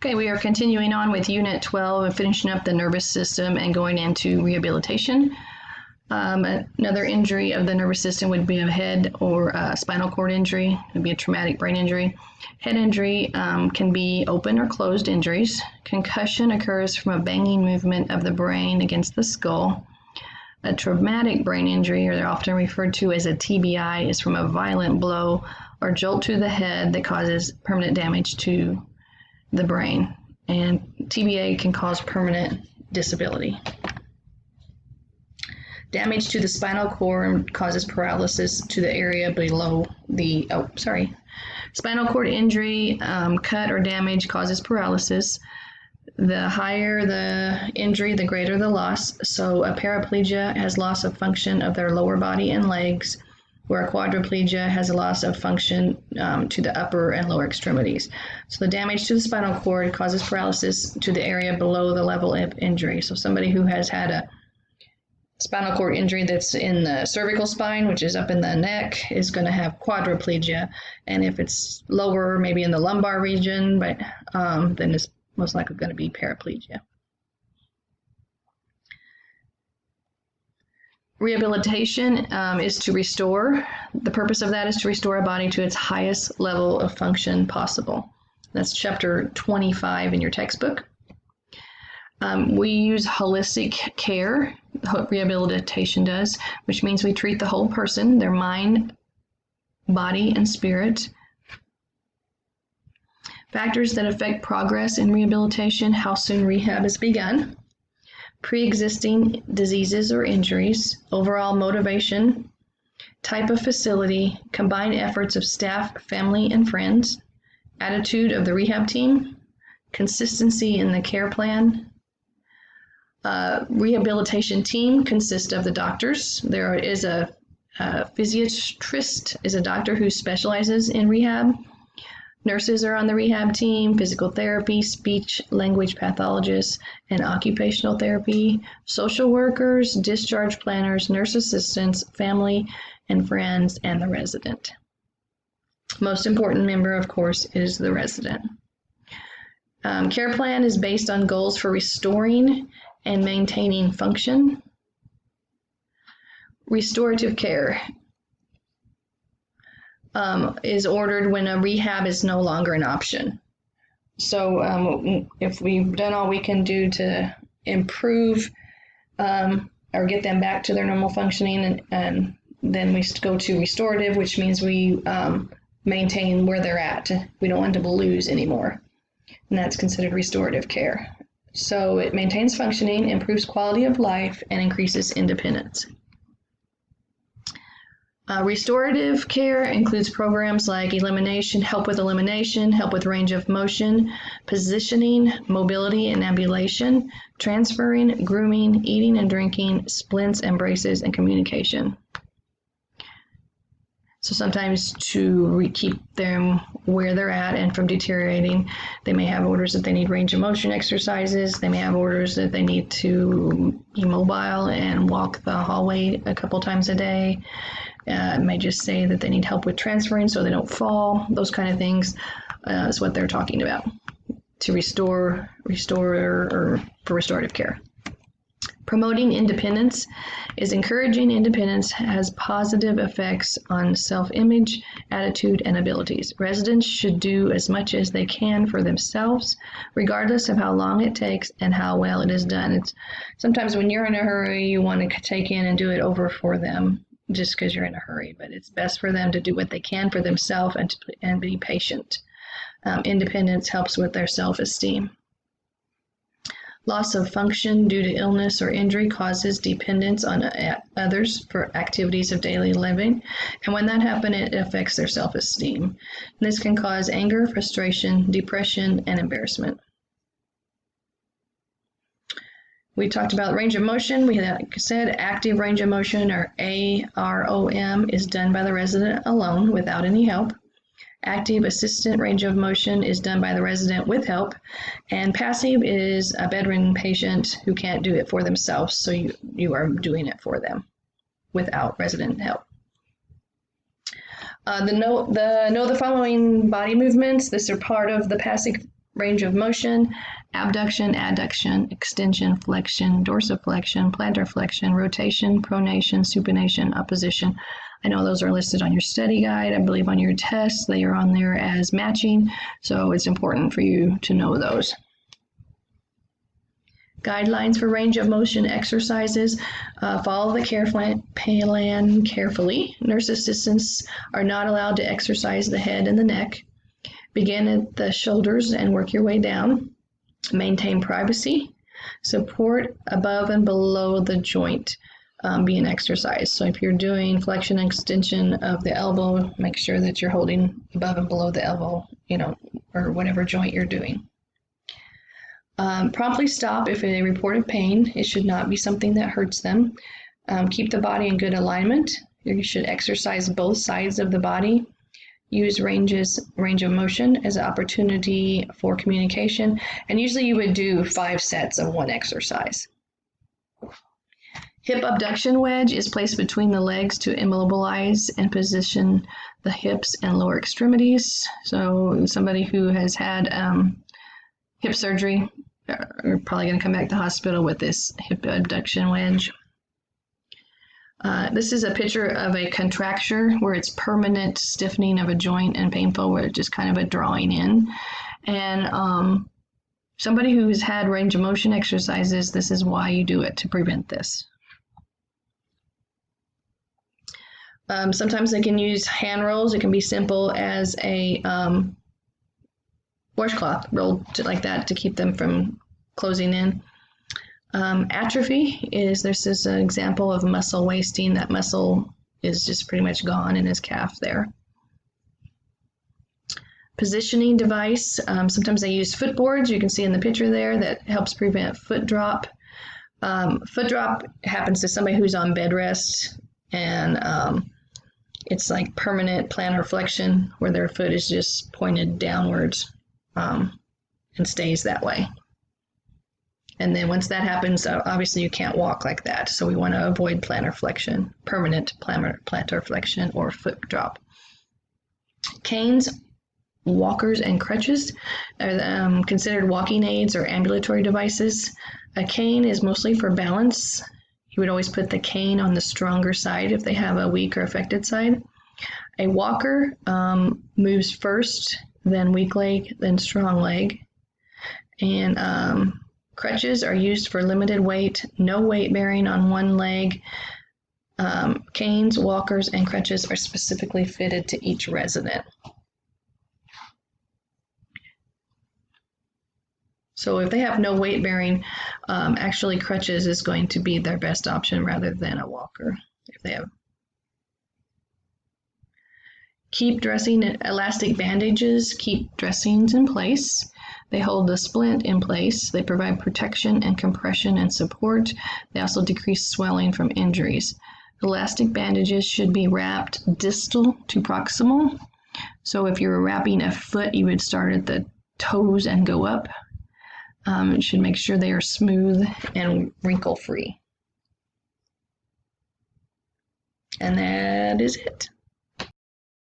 Okay, we are continuing on with Unit 12 and finishing up the nervous system and going into rehabilitation. Another injury of the nervous system would be a head or a spinal cord injury. It would be a traumatic brain injury. Head injury can be open or closed injuries. Concussion occurs from a banging movement of the brain against the skull. A traumatic brain injury, or they're often referred to as a TBI, is from a violent blow or jolt to the head that causes permanent damage to the brain. And TBI can cause permanent disability. Damage to the spinal cord causes paralysis to the area below the, Spinal cord injury, cut or damage causes paralysis. The higher the injury, the greater the loss. So a paraplegia has loss of function of their lower body and legs, where a quadriplegia has a loss of function to the upper and lower extremities. So the damage to the spinal cord causes paralysis to the area below the level of injury. So somebody who has had a spinal cord injury that's in the cervical spine, which is up in the neck, is going to have quadriplegia. And if it's lower, maybe in the lumbar region, but then it's most likely going to be paraplegia. Rehabilitation is to restore. The purpose of that is to restore a body to its highest level of function possible. That's chapter 25 in your textbook. We use holistic care, rehabilitation does, which means we treat the whole person, their mind, body, and spirit. Factors that affect progress in rehabilitation: how soon rehab is begun, pre-existing diseases or injuries, overall motivation, type of facility, combined efforts of staff, family, and friends, attitude of the rehab team, consistency in the care plan. Rehabilitation team consists of the doctors. There is a physiatrist, is a doctor who specializes in rehab. Nurses are on the rehab team, physical therapy, speech, language pathologists, and occupational therapy, social workers, discharge planners, nurse assistants, family and friends, and the resident. Most important member, of course, is the resident. Care plan is based on goals for restoring and maintaining function. Restorative care is ordered when a rehab is no longer an option. So if we've done all we can do to improve or get them back to their normal functioning, and then we go to restorative, which means we maintain where they're at. We don't want them to lose anymore, and that's considered restorative care. So it maintains functioning, improves quality of life, and increases independence. Restorative care includes programs like elimination, help with range of motion, positioning, mobility and ambulation, transferring, grooming, eating and drinking, splints and braces, and communication. So sometimes to keep them where they're at and from deteriorating, they may have orders that they need range of motion exercises. They may have orders that they need to be mobile and walk the hallway a couple times a day. It may just say that they need help with transferring so they don't fall. Those kind of things is what they're talking about to restore or for restorative care. Promoting independence is encouraging independence, has positive effects on self-image, attitude, and abilities. Residents should do as much as they can for themselves, regardless of how long it takes and how well it is done. It's sometimes when you're in a hurry, you want to take in and do it over for them just because you're in a hurry, but it's best for them to do what they can for themselves and be patient. Independence helps with their self-esteem. Loss of function due to illness or injury causes dependence on others for activities of daily living, and when that happens, it affects their self-esteem. This can cause anger, frustration, depression, and embarrassment. We talked about range of motion. We said active range of motion, or AROM, is done by the resident alone without any help. Active assistant range of motion is done by the resident with help, and passive is a bedridden patient who can't do it for themselves, so you are doing it for them without resident help. Know the following body movements. These are part of the Range of motion: abduction, adduction, extension, flexion, dorsiflexion, plantar flexion, rotation, pronation, supination, opposition. I know those are listed on your study guide. I believe on your test they are on there as matching, so it's important for you to know those. Guidelines for range of motion exercises: follow the care plan carefully. Nurse assistants are not allowed to exercise the head and the neck. Begin at the shoulders and work your way down. Maintain privacy. Support above and below the joint being exercised. So if you're doing flexion and extension of the elbow, make sure that you're holding above and below the elbow, or whatever joint you're doing. Promptly stop if they report pain. It should not be something that hurts them. Keep the body in good alignment. You should exercise both sides of the body. Use range of motion as an opportunity for communication. And usually you would do 5 sets of one exercise. Hip abduction wedge is placed between the legs to immobilize and position the hips and lower extremities. So somebody who has had hip surgery are probably going to come back to the hospital with this hip abduction wedge. This is a picture of a contracture where it's permanent stiffening of a joint and painful, where it's just kind of a drawing in. And somebody who's had range of motion exercises, this is why you do it, to prevent this. Sometimes they can use hand rolls. It can be simple as a washcloth rolled like that to keep them from closing in. Atrophy is, this is an example of muscle wasting. That muscle is just pretty much gone in his calf there. Positioning device, sometimes they use footboards. You can see in the picture there that helps prevent foot drop. Foot drop happens to somebody who's on bed rest, and it's like permanent plantar flexion where their foot is just pointed downwards and stays that way. And then once that happens, obviously you can't walk like that. So we want to avoid plantar flexion, permanent plantar flexion, or foot drop. Canes, walkers, and crutches are considered walking aids or ambulatory devices. A cane is mostly for balance. You would always put the cane on the stronger side if they have a weak or affected side. A walker moves first, then weak leg, then strong leg. And crutches are used for limited weight, no weight bearing on one leg. Canes, walkers, and crutches are specifically fitted to each resident. So if they have no weight bearing, actually crutches is going to be their best option rather than a walker. If they have. Keep dressing elastic bandages, keep dressings in place. They hold the splint in place. They provide protection and compression and support. They also decrease swelling from injuries. Elastic bandages should be wrapped distal to proximal. So if you're wrapping a foot, you would start at the toes and go up. You should make sure they are smooth and wrinkle-free. And that is it.